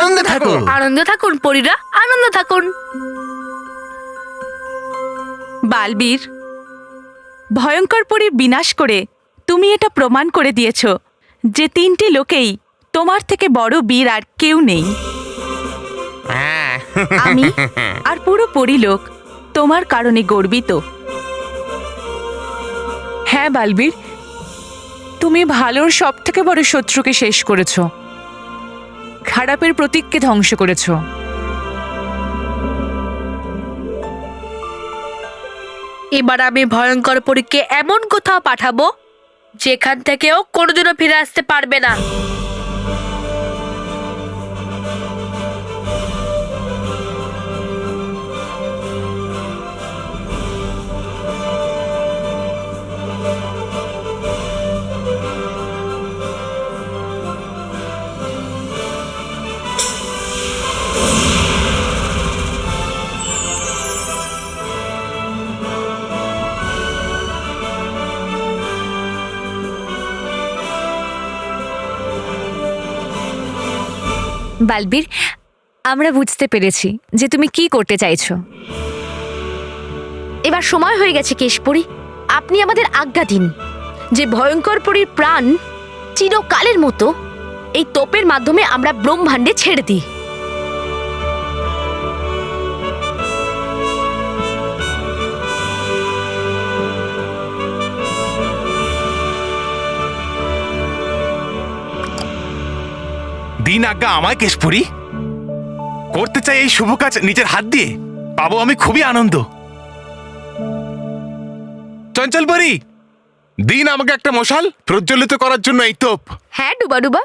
আনন্দে থাকো। আনন্দে থাকুন পরীরা, আনন্দে থাকুন। বালবীর, ভয়ঙ্কর পরীর বিনাশ করে তুমি এটা প্রমাণ করে দিয়েছ যে তিনটি লোকেই তোমার থেকে বড় বীর আর কেউ নেই। হ্যাঁ। আমি আর পুরো পরিলোক তোমার কারণে গর্বিত। হ্যাঁ বালবীর, তুমি ভালোর সব থেকে বড় শত্রুকে শেষ করেছ, খারাপের প্রতীককে ধ্বংস করেছ। এবার আমি ভয়ঙ্কর পরীকে এমন কোথাও পাঠাবো যেখান থেকেও কোনোদিনও ফিরে আসতে পারবে না। বালবীর, আমরা বুঝতে পেরেছি যে তুমি কি করতে চাইছো। এবার সময় হয়ে গেছে কেশপুরী, আপনি আমাদের আজ্ঞা দিন যে ভয়ঙ্কর পরীর প্রাণ চিরকালের মতো এই তোপের মাধ্যমে আমরা ব্রহ্মাণ্ডে ছেড়ে দিই। দিন আজ্ঞা আমায় কেশপুরী, করতে চাই এই শুভ কাজ নিজের হাত দিয়ে, পাবো আমি খুবই আনন্দ। চঞ্চল পরি, দিন আমাকে একটা মশাল প্রজ্বলিত করার জন্য এই তোপ। হ্যাঁ ডুবা ডুবা।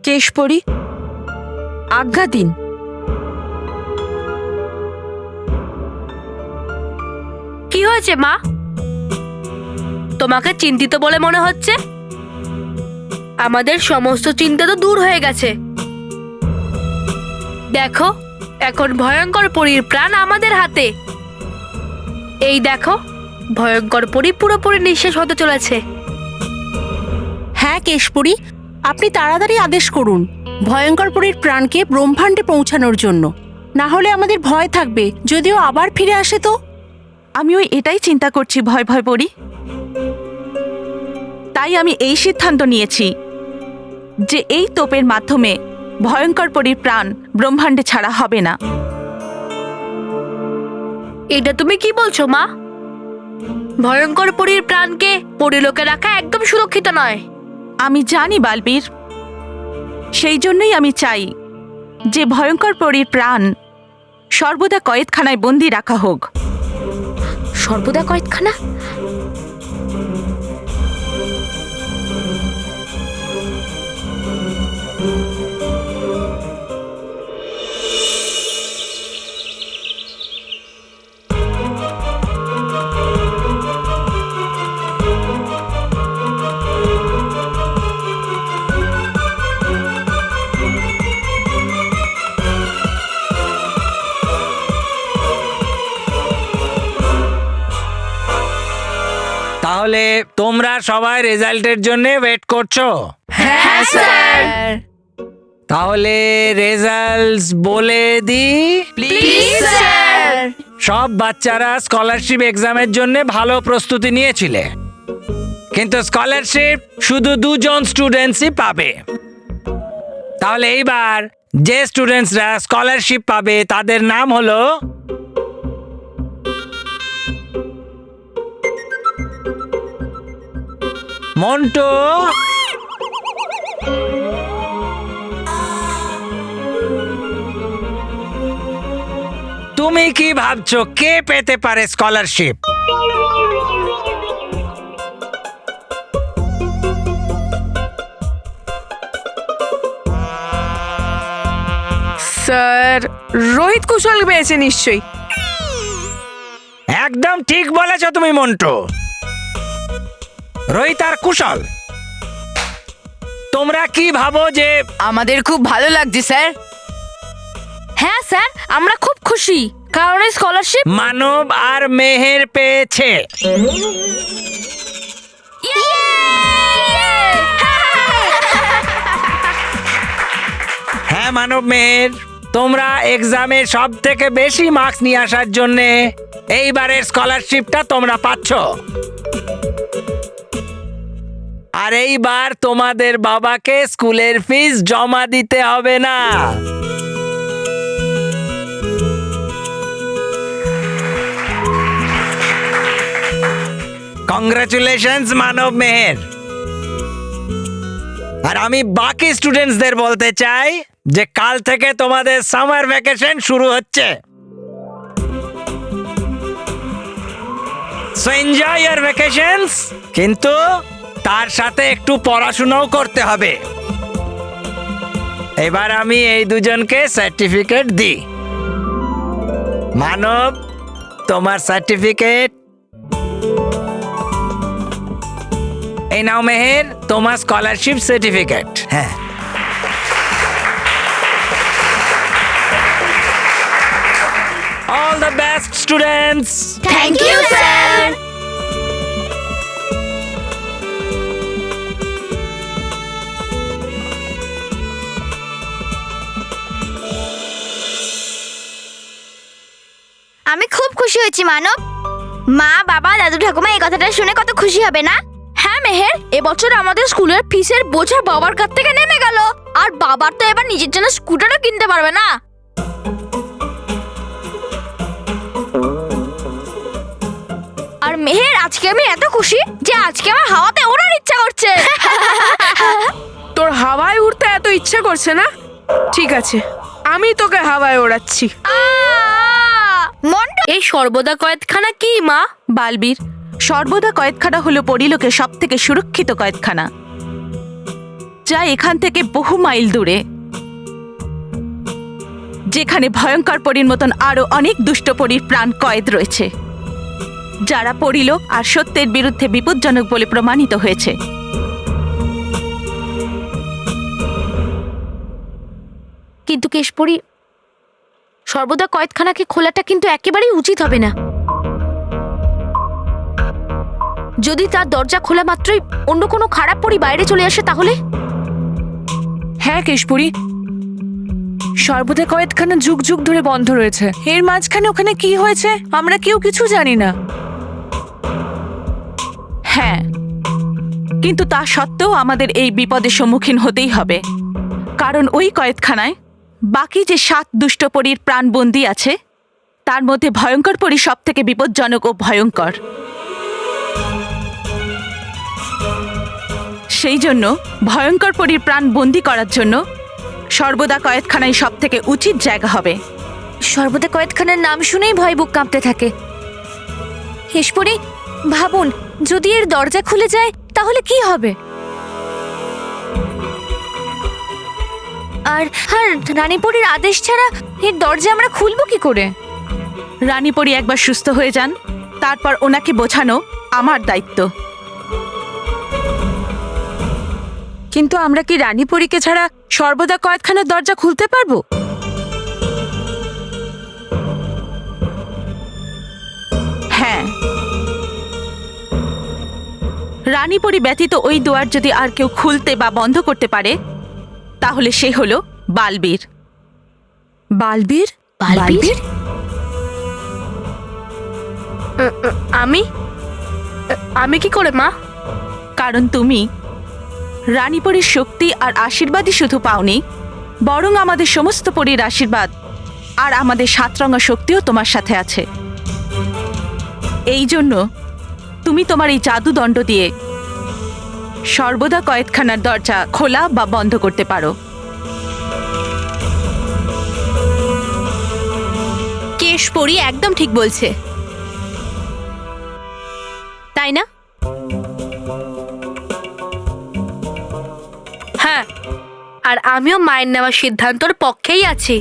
কেশপুরী, আজ্ঞা দিন। কি হয়েছে মা? তোমাকে চিন্তিত বলে মনে হচ্ছে। আমাদের সমস্ত চিন্তা তো দূর হয়ে গেছে। দেখো, এখন ভয়ঙ্কর পরীর প্রাণ আমাদের হাতে। এই দেখো, ভয়ঙ্কর পরী পুরোপুরি নিঃশেষ হতে চলেছে। হ্যাঁ কেশপুরী, আপনি তাড়াতাড়ি আদেশ করুন ভয়ঙ্কর পরীর প্রাণকে ব্রহ্মাণ্ডে পৌঁছানোর জন্য, না হলে আমাদের ভয় থাকবে যদিও আবার ফিরে আসে তো। আমিও এটাই চিন্তা করছি ভয় ভয় পরি। তাই আমি এই সিদ্ধান্ত নিয়েছি যে এই তোপের মাধ্যমে ভয়ঙ্কর পরীর প্রাণ ব্রহ্মাণ্ডে ছাড়া হবে না। এটা তুমি কি বলছো মা? ভয়ঙ্কর পরীর প্রাণকে পরিলোকে রাখা একদম সুরক্ষিত নয়। আমি জানি বালবীর, সেই জন্যই আমি চাই যে ভয়ঙ্কর পরীর প্রাণ সর্বদা কয়েদখানায় বন্দি রাখা হোক। সর্বদা কয়েদখানা? তাহলে তোমরা সবাই রেজাল্টের জন্য ওয়েট করছো? হ্যাঁ স্যার। তাহলে রেজাল্টস বলে দি। Please sir. সব বাচ্চারা স্কলারশিপ এক্সামের জন্য ভালো প্রস্তুতি নিয়েছিলে, কিন্তু স্কলারশিপ শুধু 2 জন স্টুডেন্টসই পাবে। তাহলে এইবার যে স্টুডেন্টসরা স্কলারশিপ পাবে তাদের নাম হলো মন্টু, তুমি কি ভাবছো কে পেতে পারে স্কলারশিপ? স্যার, রোহিত কুশল পেয়েছে নিশ্চয়ই। একদম ঠিক বলেছ তুমি মন্টু। রোহিত আর কুশল, তোমরা কি ভাবো যে আমাদের খুব ভালো লাগছে স্যার। হ্যাঁ স্যার, আমরা খুব খুশি কারণ এই স্কলারশিপ মানব আর মেহের পেয়েছে? হ্যাঁ মানব, মেহের, তোমরা এক্সামে সব থেকে বেশি মার্কস নিয়ে আসার জন্য এইবারের স্কলারশিপটা তোমরা পাচ্ছ। আর এইবার তোমাদের বাবাকে স্কুলের ফিস জমা দিতে হবে না। কংগ্রাচুলেশনস মানব, মেহের। আর আমি বাকি স্টুডেন্টসদের বলতে চাই যে কাল থেকে তোমাদের সামার ভ্যাকেশন শুরু হচ্ছে। সো এনজয় ইয়ার ভ্যাকেশনস, কিন্তু তার সাথে একটু পড়াশোনাও করতে হবে। এবার আমি এই দুজনকে সার্টিফিকেট দিই। মানব, তোমার সার্টিফিকেট। এই নাও মেহের, তোমার স্কলারশিপ সার্টিফিকেট। হ্যাঁ, all the best students. Thank you sir. আমি খুব খুশি হয়েছি মানব। মা, বাবা, দাদু ঠাকুমা এই কথাটা শুনে কত খুশি হবে না? হ্যাঁ মেহের, এবছর আমাদের স্কুলের ফিসের বোঝা বাবার কাছ থেকে নেমে গেল। আর বাবার তো এবার নিজের জন্য স্কুটারও কিনতে পারবে না। আর মেহের, আজকে আমি এত খুশি যে আজকে আমার হাওয়াতে ওড়ার ইচ্ছা করছে। তোর হাওয়ায় উঠতে এত ইচ্ছে করছে না? ঠিক আছে, আমি তোকে হাওয়ায় ওড়াচ্ছি। মন্টু, এই সর্বদা কয়েদখানা কি মা? বালবীর, সর্বদা কয়েদখানা হলো পরিলোকের সব থেকে সুরক্ষিত কয়েদখানা, যা এখান থেকে বহু মাইল দূরে, যেখানে ভয়ঙ্কর পরীর মতন আরো অনেক দুষ্ট পরীর প্রাণ কয়েদ রয়েছে, যারা পরিলোক আর সত্যের বিরুদ্ধে বিপজ্জনক বলে প্রমাণিত হয়েছে। কিন্তু কেশপুরী, সর্বদা কয়েদখানাকে খোলাটা কিন্তু একেবারেই উচিত হবে না। যদি তার দরজা খোলা মাত্রই অন্য কোনো খারাপ পরী বাইরে চলে আসে তাহলে? হ্যাঁ কেশপুরী, সর্বদা কয়েদখানা যুগ যুগ ধরে বন্ধ রয়েছে। এর মাঝখানে ওখানে কি হয়েছে আমরা কেউ কিছু জানি না। হ্যাঁ, কিন্তু তা সত্ত্বেও আমাদের এই বিপদের সম্মুখীন হতেই হবে, কারণ ওই কয়েদখানায় বাকি যে 7 দুষ্ট পরীর প্রাণবন্দী আছে, তার মধ্যে ভয়ঙ্কর পরী সব থেকে বিপজ্জনক ও ভয়ঙ্কর। সেই জন্য ভয়ঙ্কর পরীর প্রাণ বন্দী করার জন্য সর্বদা কয়েদখানায় সব থেকে উচিত জায়গা হবে। সর্বদা কয়েদখানার নাম শুনেই ভয় বুক কাঁপতে থাকে। কেশপুরী, ভাবুন, যদি এর দরজা খুলে যায় তাহলে কি হবে? আর রানীপুরীর আদেশ ছাড়া এর দরজা আমরা খুলবো কি করে? রানীপরী একবার সুস্থ হয়ে যান, তারপর ওনাকে বোঝানো আমার দায়িত্ব। কিন্তু আমরা কি রানীপরীকে ছাড়া সর্বদা কয়েদখানার দরজা খুলতে পারবো? হ্যাঁ, রানীপরী ব্যতীত ওই দুয়ার যদি আর কেউ খুলতে বা বন্ধ করতে পারে, তাহলে সে হলো বালবীর। বালবীর? বালবীর? আমি কি করে মা? কারণ তুমি রানীপরীর শক্তি আর আশীর্বাদই শুধু পাওনি, বরং আমাদের সমস্ত পরীর আশীর্বাদ আর আমাদের 7 রঙা শক্তিও তোমার সাথে আছে। এই জন্য তুমি তোমার এই জাদুদণ্ড দিয়ে সর্বদা কয়েদখানার দরজা খোলা বা বন্ধ করতে পারো। কেশপুরী একদম ঠিক বলছে, তাই না? হ্যাঁ, আর আমিও মায়ের নেওয়া সিদ্ধান্তর পক্ষেই আছি।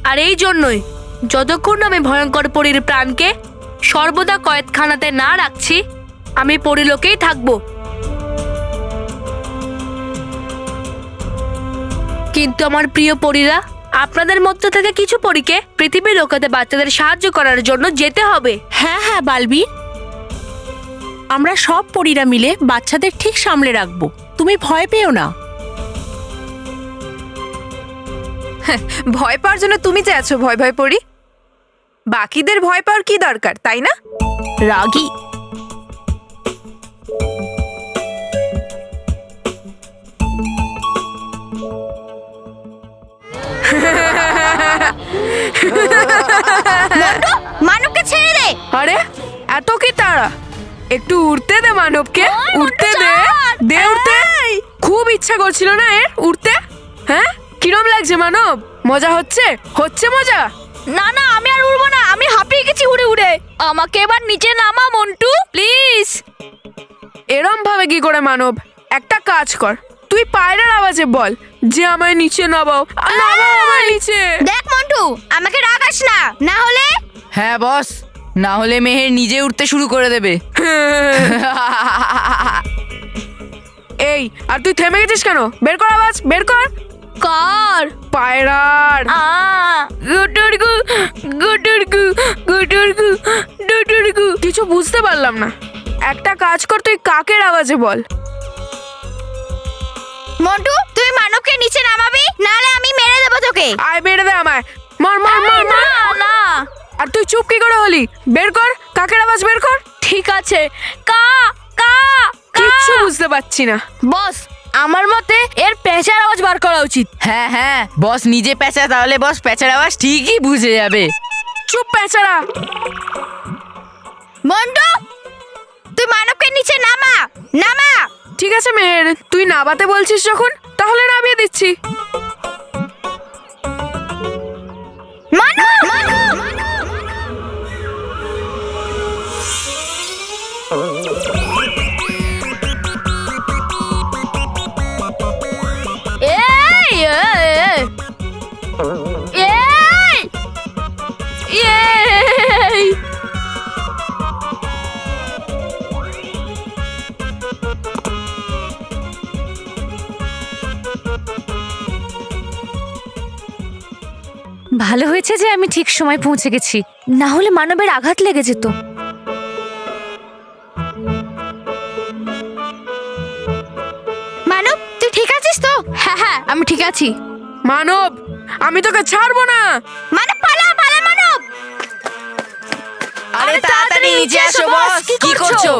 আর এই জন্যই যতক্ষণ আমি ভয়ঙ্কর পরীর প্রাণকে সর্বদা কয়েদখানাতে না রাখছি, আমি পরিলোকেই থাকবো। কিন্তু আমার প্রিয় পরীরা, আপনাদের মধ্যে থেকে কিছু পরীকে পৃথিবীর লোকেতে বাচ্চাদের সাহায্য করার জন্য যেতে হবে। হ্যাঁ হ্যাঁ বালবীর, আমরা সব পরীরা মিলে বাচ্চাদের ঠিক সামলে রাখবো, তুমি ভয় পেও না। ভয় পাওয়ার জন্য তুমি যে আছো ভয় ভয় পড়ি, বাকিদের ভয় পাওয়ার কি দরকার, তাই না? রাগী। মানবকে ছেড়ে দে। আরে এত কি তাড়া, একটু উড়তে দে মানবকে, উড়তে দে, দে উড়তে। খুব ইচ্ছা করছিল না এর উড়তে? হ্যাঁ, কিরম লাগছে মানব? মজা হচ্ছে? হচ্ছে মজা? না না, আমি আর উড়বো না, আমি হাঁপিয়ে গেছি উড়ে উড়ে। আমাকে এবার নিচে নামা মন্টু, প্লিজ। এরম ভাবে কি করে মানব? একটা কাজ কর, তুই পায়রার আওয়াজে বল যে আমায় নিচে নামাও, নামাও আমায় নিচে। দেখ মন্টু, আমাকে রাগাস না, না হলে হ্যাঁ বস, না হলে মেহের নিজে উঠতে শুরু করে দেবে। এই, আর তুই থেমে গেছিস কেন? বের কর আওয়াজ, বের কর। কার? পায়রার। গুটুরগু গুটুরগু গুটুরগু গুটুরগু। কিছু বুঝতে পারলাম না। একটা কাজ কর, তুই কাকের আওয়াজে বল। মন্টু, তুই মানবকে নিচে নামাবি, নাহলে আমি মেরে দেবো তোকে। আয় মেরে দে আমায়, মার মার মার মার। না, আর তুই চুপ কি করে হলি? বের কর কাকের আওয়াজ, বের কর। ঠিক আছে। কা কা কিচ্ছু বুঝতে পারছি না। বস, আমার মতে এর পেঁচার আওয়াজ বার করা উচিত। হ্যাঁ হ্যাঁ, বস নিজে পেঁচা, তাহলে বস পেঁচার আওয়াজ ঠিকই বুঝে যাবে। চুপ পেঁচারা। মন্টু, তুই মানবকে নিচে নামা, নামা। ঠিক আছে মেহের, তুই নামাতে বলছিস যখন, তাহলে নামিয়ে দিচ্ছি। মানব, মানব। এই এই এই এই। ভালো হয়েছে যে আমি ঠিক সময় পৌঁছে গেছি, না হলে মানবের আঘাত লেগে যেত। মানব, তুই ঠিক আছিস তো? হ্যাঁ হ্যাঁ, আমি ঠিক আছি। মানব, আমি তোকে ছাড়বো না। মানব পালা, পালা মানব। আরে তাড়াতাড়ি নিচে আসো বস, কি করছো?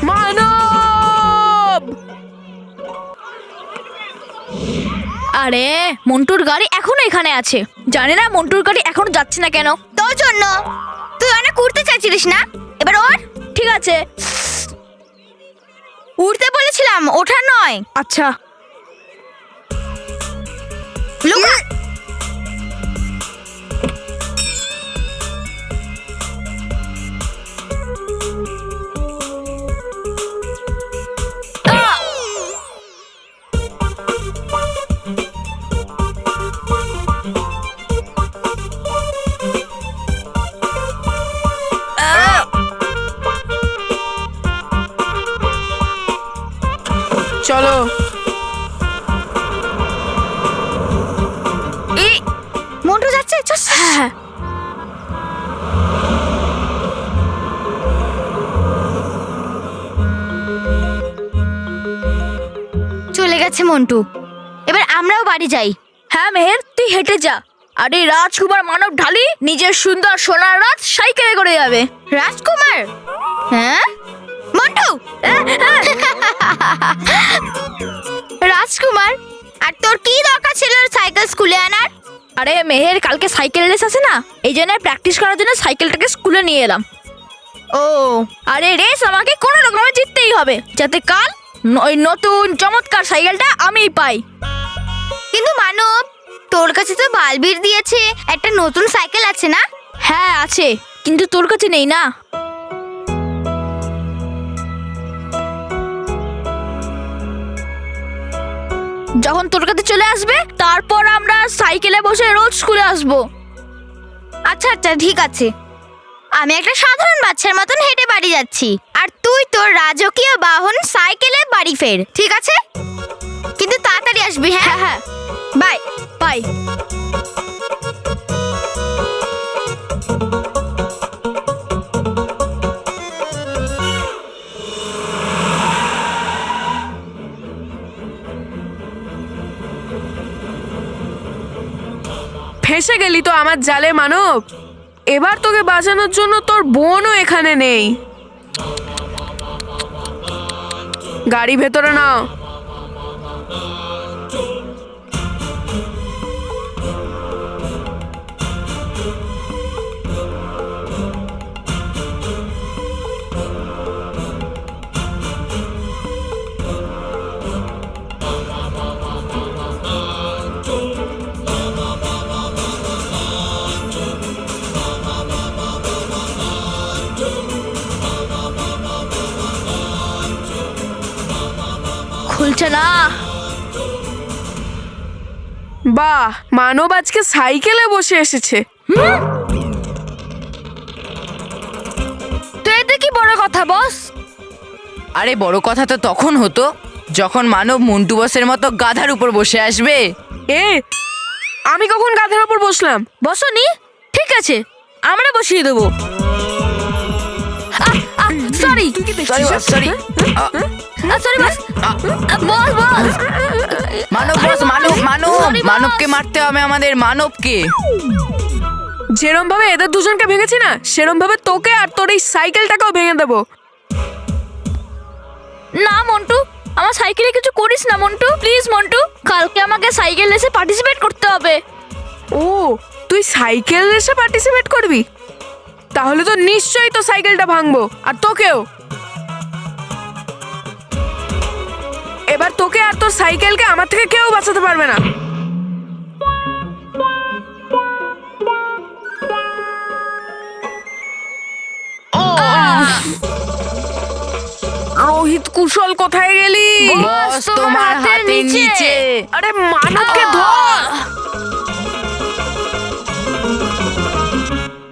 মানব, আরে মন্টুর গাড়ি এখনো এখানে আছে, জানি না মন্টুর গাড়ি এখনো যাচ্ছে না কেন। তোর জন্য। তুই অনেক উঠতে চাইছিলিস না, এবার ওর। ঠিক আছে। উঠতে বলেছিলাম, ওঠা নয়। আচ্ছা। লুকা। চলো। মন্টু যাচ্ছে, হ্যাঁ। চলে গেছে মন্টু, এবার আমরাও বাড়ি যাই। হ্যাঁ মেহের, তুই হেঁটে যা। আরে রাজকুমার মানব ঢালি নিজের সুন্দর সোনার রাত সাইকেলে করে যাবে। রাজকুমার? হ্যাঁ মন্টু। রাজকুমার, আর তোর কি দরকার ছিল সাইকেল স্কুলে আনার? আরে মেহের, কালকে সাইকেল রেস আছে না, এই জন্য প্র্যাকটিস করার জন্য সাইকেলটাকে স্কুলে নিয়ে এলাম। ও, আরে রেস আমাকে কোনো রকমে জিততেই হবে, যাতে কাল ওই নতুন চমৎকার সাইকেলটা আমিই পাই। কিন্তু মানব, তোর কাছে তো বালবীর দিয়েছে একটা নতুন সাইকেল আছে না, হ্যাঁ আছে, কিন্তু তোর কাছে নেই না। যখন তোর কাছে চলে আসবে তারপর আমরা সাইকেলে বসে রোজ স্কুলে আসবো। আচ্ছা আচ্ছা ঠিক আছে, আমি একটা সাধারণ বাচ্চার মতন হেঁটে বাড়ি যাচ্ছি, আর তুই তোর রাজকীয় বাহন সাইকেলে বাড়ি ফের, ঠিক আছে? কিন্তু তাড়াতাড়ি আসবি। হ্যাঁ হ্যাঁ, বাই বাই। ফেঁসে গেলি তো আমার জালে মানব। এবার তোকে বাঁচানোর জন্য তোর বোনও এখানে নেই। গাড়ি ভেতরে নাও। খুলছে না। বাহ, মানব আজকে সাইকেলে বসে এসেছে। তো এতে কি বড় কথা বস? আরে বড় কথা তো তখন হতো যখন মানব মন্টু বসের মতো গাধার উপর বসে আসবে। এ, আমি কখন গাধার উপর বসলাম? বসনি? ঠিক আছে, আমরা বসিয়ে দেবো। Sorry sorry boss, sorry. Sorry boss. Boss boss. Manab boss, Manab Manab Sorry, boss. মানবকে মারতে হবে আমাদের, মানবকে। যেরম ভাবে এদের দুজনকে ভেঙেছি না, সেরম ভাবে তোকে আর তোর এই সাইকেলটাকেও ভেঙে দেবো। না মন্টু, আমার সাইকেলে কিছু করিস না মন্টু, প্লিজ মন্টু। কালকে আমাকে সাইকেল রেসে পার্টিসিপেট করতে হবে। ও, তুই সাইকেল রেসে পার্টিসিপেট করবি? তাহলে তো নিশ্চয়ই তো সাইকেলটা ভাঙবো, আর তোকেও। এবার তোকে আর তোর সাইকেলকে আমার থেকে কেউ বাঁচাতে পারবে না। রোহিত কুশল কোথায় গেলি? বস তোমার হাতের নিচে। আরে মানবকে ধর।